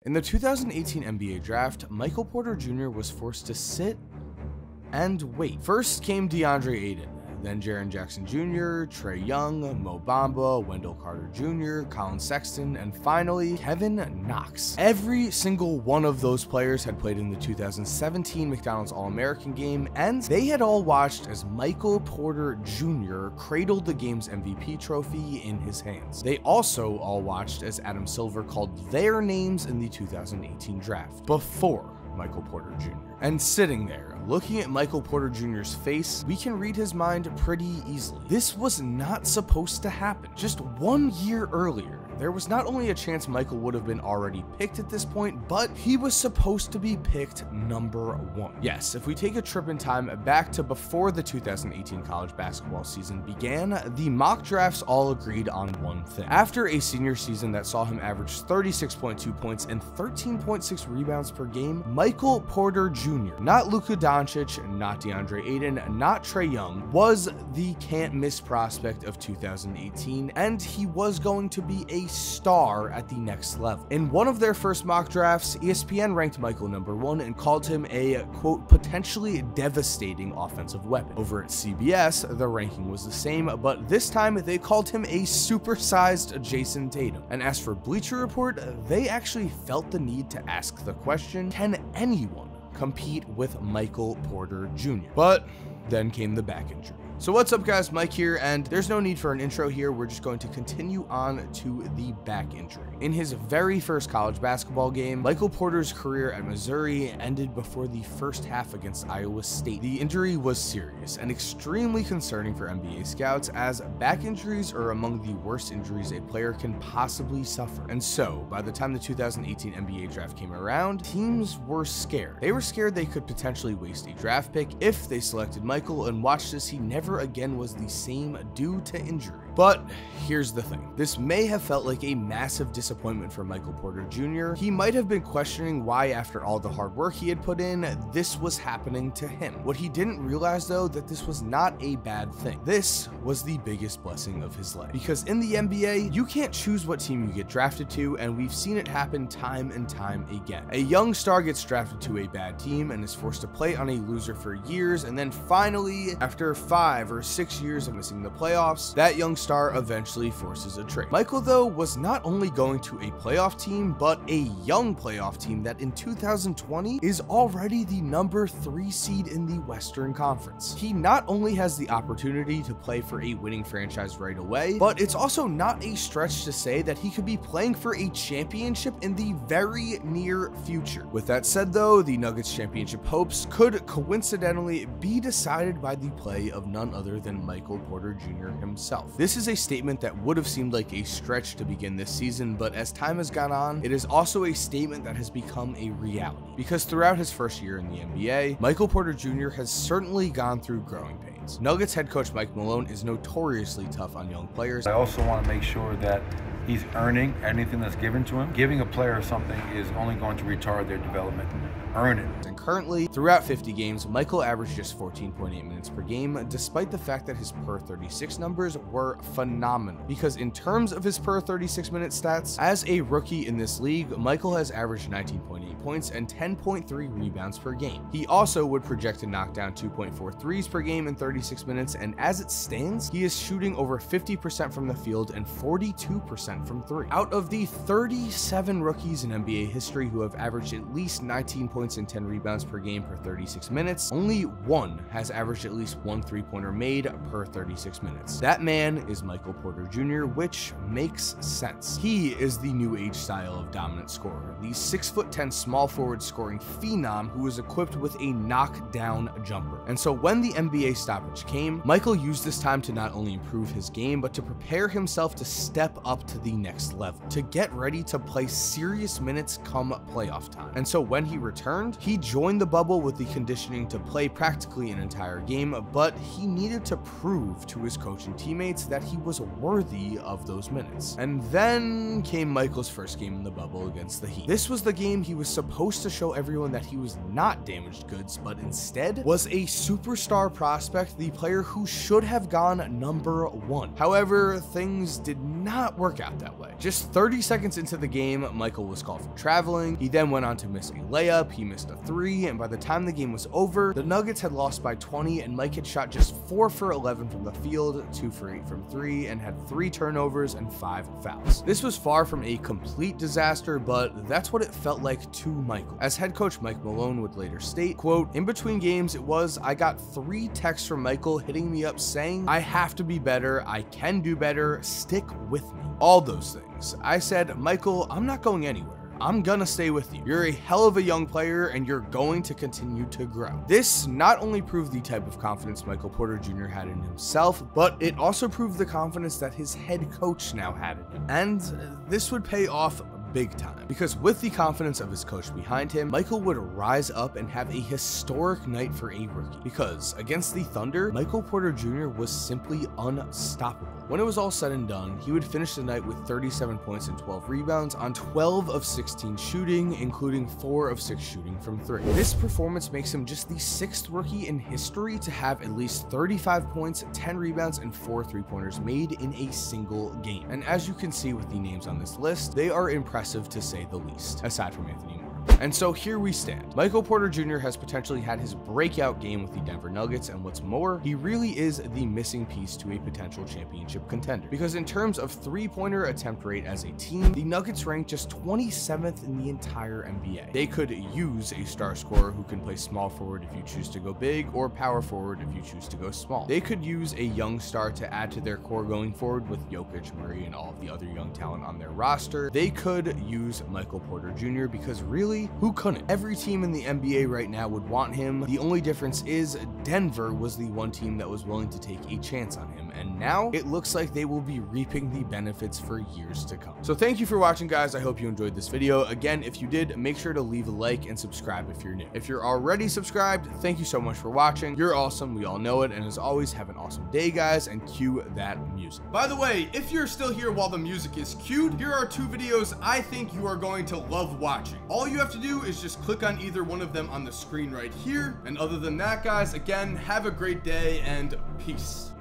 In the 2018 NBA draft, Michael Porter Jr. was forced to sit and wait. First came DeAndre Ayton, then Jaren Jackson Jr., Trae Young, Mo Bamba, Wendell Carter Jr., Colin Sexton, and finally, Kevin Knox. Every single one of those players had played in the 2017 McDonald's All-American game, and they had all watched as Michael Porter Jr. cradled the game's MVP trophy in his hands. They also all watched as Adam Silver called their names in the 2018 draft, before Michael Porter Jr. And sitting there, looking at Michael Porter Jr.'s face, we can read his mind pretty easily. This was not supposed to happen. Just 1 year earlier, there was not only a chance Michael would have been already picked at this point, but he was supposed to be picked #1. Yes, if we take a trip in time back to before the 2018 college basketball season began, the mock drafts all agreed on one thing. After a senior season that saw him average 36.2 points and 13.6 rebounds per game, Michael Porter Jr., not Luka Doncic, not DeAndre Ayton, not Trae Young, was the can't-miss prospect of 2018, and he was going to be a star at the next level. In one of their first mock drafts, ESPN ranked Michael #1 and called him a, quote, potentially devastating offensive weapon. Over at CBS, the ranking was the same, but this time they called him a supersized Jason Tatum. And as for Bleacher Report, they actually felt the need to ask the question, can anyone compete with Michael Porter Jr.? But then came the back injury. So what's up guys, Mike here, and there's no need for an intro here, we're just going to continue on to the back injury. In his very first college basketball game, Michael Porter's career at Missouri ended before the first half against Iowa State. The injury was serious and extremely concerning for NBA scouts, as back injuries are among the worst injuries a player can possibly suffer. And so, by the time the 2018 NBA draft came around, teams were scared. They were scared they could potentially waste a draft pick if they selected Michael, and watch this, he never again was the same due to injury. But here's the thing. This may have felt like a massive disappointment for Michael Porter Jr. He might have been questioning why, after all the hard work he had put in, this was happening to him. What he didn't realize though, that this was not a bad thing. This was the biggest blessing of his life. Because in the NBA, you can't choose what team you get drafted to, and we've seen it happen time and time again. A young star gets drafted to a bad team and is forced to play on a loser for years, and then finally, after 5 or 6 years of missing the playoffs, that young star eventually forces a trade. Michael, though, was not only going to a playoff team, but a young playoff team that in 2020 is already the #3 seed in the Western Conference. He not only has the opportunity to play for a winning franchise right away, but it's also not a stretch to say that he could be playing for a championship in the very near future. With that said though, the Nuggets championship hopes could coincidentally be decided by the play of none other than Michael Porter Jr. himself. This is a statement that would have seemed like a stretch to begin this season, but as time has gone on, it is also a statement that has become a reality. Because throughout his first year in the NBA, Michael Porter Jr. has certainly gone through growing pains. Nuggets head coach Mike Malone is notoriously tough on young players. I also want to make sure that he's earning anything that's given to him. Giving a player something is only going to retard their development. Earn it. And currently, throughout 50 games, Michael averaged just 14.8 minutes per game, despite the fact that his per 36 numbers were phenomenal. Because in terms of his per 36 minute stats, as a rookie in this league, Michael has averaged 19.8 points and 10.3 rebounds per game. He also would project to knock down 2.4 threes per game in 36 minutes, and as it stands, he is shooting over 50% from the field and 42% from 3. Out of the 37 rookies in NBA history who have averaged at least 19 points and 10 rebounds per game per 36 minutes, only one has averaged at least 1 3-pointer made per 36 minutes. That man is Michael Porter Jr., which makes sense. He is the new age style of dominant scorer, the 6'10" small forward scoring phenom who is equipped with a knockdown jumper. And so when the NBA stoppage came, Michael used this time to not only improve his game, but to prepare himself to step up to the next level, to get ready to play serious minutes come playoff time. And so when he returned, returned. He joined the bubble with the conditioning to play practically an entire game, but he needed to prove to his coach and teammates that he was worthy of those minutes. And then came Michael's first game in the bubble against the Heat. This was the game he was supposed to show everyone that he was not damaged goods, but instead was a superstar prospect, the player who should have gone number 1. However, things did not work out that way. Just 30 seconds into the game, Michael was called for traveling. He then went on to miss a layup, he missed a 3, and by the time the game was over, the Nuggets had lost by 20, and Mike had shot just 4 for 11 from the field, 2 for 8 from 3, and had 3 turnovers and 5 fouls. This was far from a complete disaster, but that's what it felt like to Michael. As head coach Mike Malone would later state, quote, "In between games, I got 3 texts from Michael hitting me up saying, I have to be better, I can do better, stick with me." All those things. I said, Michael, I'm not going anywhere. I'm gonna stay with you. You're a hell of a young player and you're going to continue to grow. This not only proved the type of confidence Michael Porter Jr. had in himself, but it also proved the confidence that his head coach now had in him. And this would pay off big time, because with the confidence of his coach behind him, Michael would rise up and have a historic night for a rookie, because against the Thunder, Michael Porter Jr. was simply unstoppable. When it was all said and done, he would finish the night with 37 points and 12 rebounds on 12 of 16 shooting, including 4 of 6 shooting from 3. This performance makes him just the 6th rookie in history to have at least 35 points, 10 rebounds, and 4 3-pointers made in a single game. And as you can see with the names on this list, they are impressive to say the least, aside from Anthony Moore. And so here we stand. Michael Porter Jr. has potentially had his breakout game with the Denver Nuggets, and what's more, he really is the missing piece to a potential championship contender. Because in terms of 3-pointer attempt rate as a team, the Nuggets rank just 27th in the entire NBA. They could use a star scorer who can play small forward if you choose to go big, or power forward if you choose to go small. They could use a young star to add to their core going forward with Jokic, Murray, and all of the other young talent on their roster. They could use Michael Porter Jr. because really, who couldn't? Every team in the NBA right now would want him. The only difference is Denver was the one team that was willing to take a chance on him, and now it looks like they will be reaping the benefits for years to come. So thank you for watching, guys. I hope you enjoyed this video. Again, if you did, make sure to leave a like and subscribe if you're new. If you're already subscribed, thank you so much for watching. You're awesome, we all know it, and as always, have an awesome day, guys, and cue that music. By the way, if you're still here while the music is cued, here are 2 videos I think you are going to love watching. All you have to do is just click on either one of them on the screen right here. And other than that, guys, again, have a great day and peace.